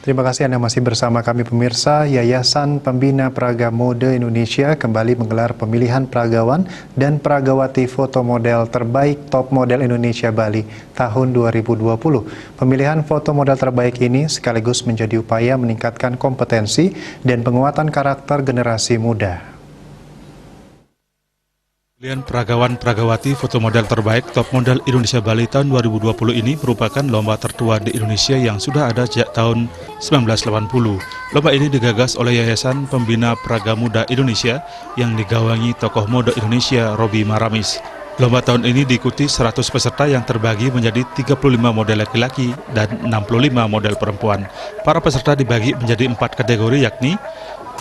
Terima kasih Anda masih bersama kami pemirsa. Yayasan Pembina Praga Mode Indonesia kembali menggelar pemilihan peragawan dan peragawati foto model terbaik Top Model Indonesia Bali tahun 2020. Pemilihan foto model terbaik ini sekaligus menjadi upaya meningkatkan kompetensi dan penguatan karakter generasi muda. Pemilihan peragawan-peragawati foto model terbaik Top Model Indonesia Bali tahun 2020 ini merupakan lomba tertua di Indonesia yang sudah ada sejak tahun 1980. Lomba ini digagas oleh Yayasan Pembina Praga Muda Indonesia yang digawangi tokoh mode Indonesia Robi Maramis. Lomba tahun ini diikuti 100 peserta yang terbagi menjadi 35 model laki-laki dan 65 model perempuan. Para peserta dibagi menjadi 4 kategori yakni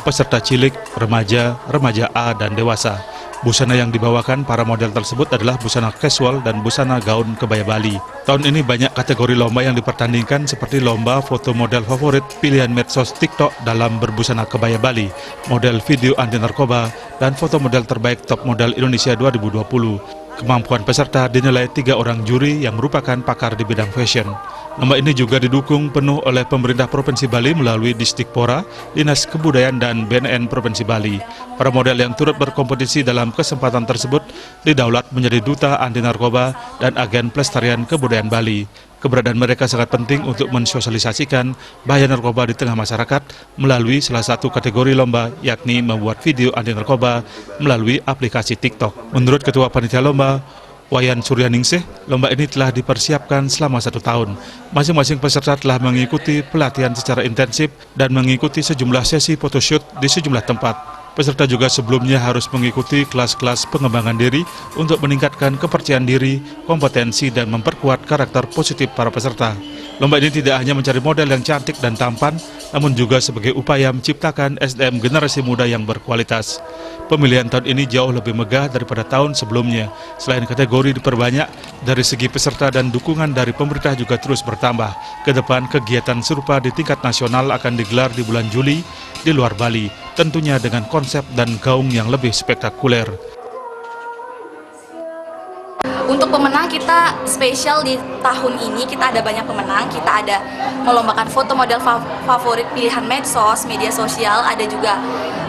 peserta cilik, remaja, remaja A, dan dewasa. Busana yang dibawakan para model tersebut adalah busana casual dan busana gaun kebaya Bali. Tahun ini banyak kategori lomba yang dipertandingkan seperti lomba foto model favorit pilihan medsos TikTok dalam berbusana kebaya Bali, model video anti narkoba, dan foto model terbaik Top Model Indonesia 2020. Kemampuan peserta dinilai 3 orang juri yang merupakan pakar di bidang fashion. Lomba ini juga didukung penuh oleh pemerintah Provinsi Bali melalui Disdikpora, Dinas Kebudayaan dan BNN Provinsi Bali. Para model yang turut berkompetisi dalam kesempatan tersebut didaulat menjadi duta anti narkoba dan agen pelestarian kebudayaan Bali. Keberadaan mereka sangat penting untuk mensosialisasikan bahaya narkoba di tengah masyarakat melalui salah satu kategori lomba, yakni membuat video anti narkoba melalui aplikasi TikTok. Menurut Ketua Panitia Lomba, Wayan Suryaningsih, lomba ini telah dipersiapkan selama 1 tahun. Masing-masing peserta telah mengikuti pelatihan secara intensif dan mengikuti sejumlah sesi photoshoot di sejumlah tempat. Peserta juga sebelumnya harus mengikuti kelas-kelas pengembangan diri untuk meningkatkan kepercayaan diri, kompetensi, dan memperkuat karakter positif para peserta. Lomba ini tidak hanya mencari model yang cantik dan tampan, namun juga sebagai upaya menciptakan SDM generasi muda yang berkualitas. Pemilihan tahun ini jauh lebih megah daripada tahun sebelumnya. Selain kategori diperbanyak, dari segi peserta dan dukungan dari pemerintah juga terus bertambah. Kedepan kegiatan serupa di tingkat nasional akan digelar di bulan Juli di luar Bali, tentunya dengan konsep dan gaung yang lebih spektakuler. Untuk pemenang kita spesial di tahun ini, kita ada banyak pemenang. Kita ada melombakan foto model favorit pilihan medsos, media sosial, ada juga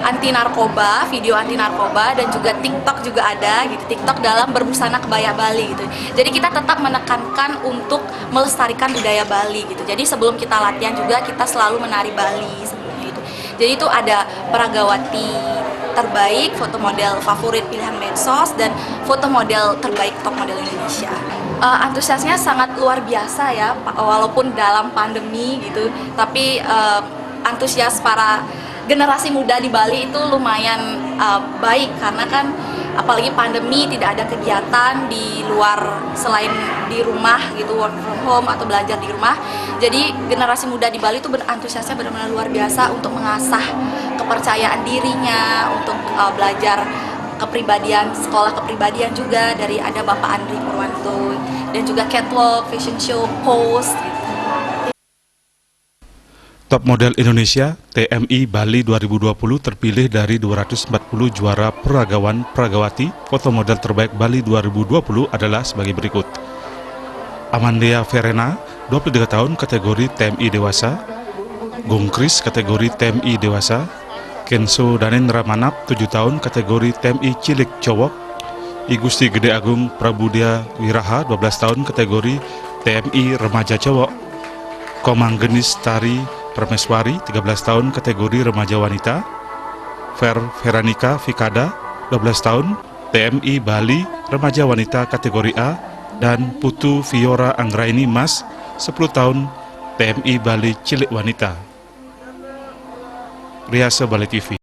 anti narkoba, video anti narkoba, dan juga TikTok juga ada gitu. TikTok dalam berbusana kebaya Bali gitu. Jadi kita tetap menekankan untuk melestarikan budaya Bali gitu. Jadi sebelum kita latihan juga kita selalu menari Bali sebelum itu. Jadi itu ada peragawati terbaik, foto model favorit pilihan medsos, dan foto model terbaik Top Model Indonesia. Antusiasnya sangat luar biasa ya, walaupun dalam pandemi gitu, tapi antusias para generasi muda di Bali itu lumayan baik, karena kan apalagi pandemi tidak ada kegiatan di luar selain di rumah gitu, work from home atau belajar di rumah. Jadi generasi muda di Bali itu antusiasnya benar-benar luar biasa untuk mengasah kepercayaan dirinya, untuk belajar kepribadian, sekolah kepribadian juga dari ada Bapak Andri Purwanto, dan juga catwalk, fashion show, pose gitu. Top Model Indonesia TMI Bali 2020 terpilih dari 240 juara peragawan-peragawati foto model terbaik Bali 2020 adalah sebagai berikut. Amandia Verena, 23 tahun, kategori TMI Dewasa. Gung Kris, kategori TMI Dewasa. Kenso Danendra Manap, 7 tahun, kategori TMI Cilik Cowok. Igusti Gede Agung Prabudia Wiraha, 12 tahun, kategori TMI Remaja Cowok. Komang Genis Tari Permeswari, 13 tahun, kategori remaja wanita. Veranika Fikada, 12 tahun, TMI Bali, remaja wanita kategori A. Dan Putu Fiora Anggraini Mas, 10 tahun, TMI Bali Cilik Wanita. Riasa Bali TV.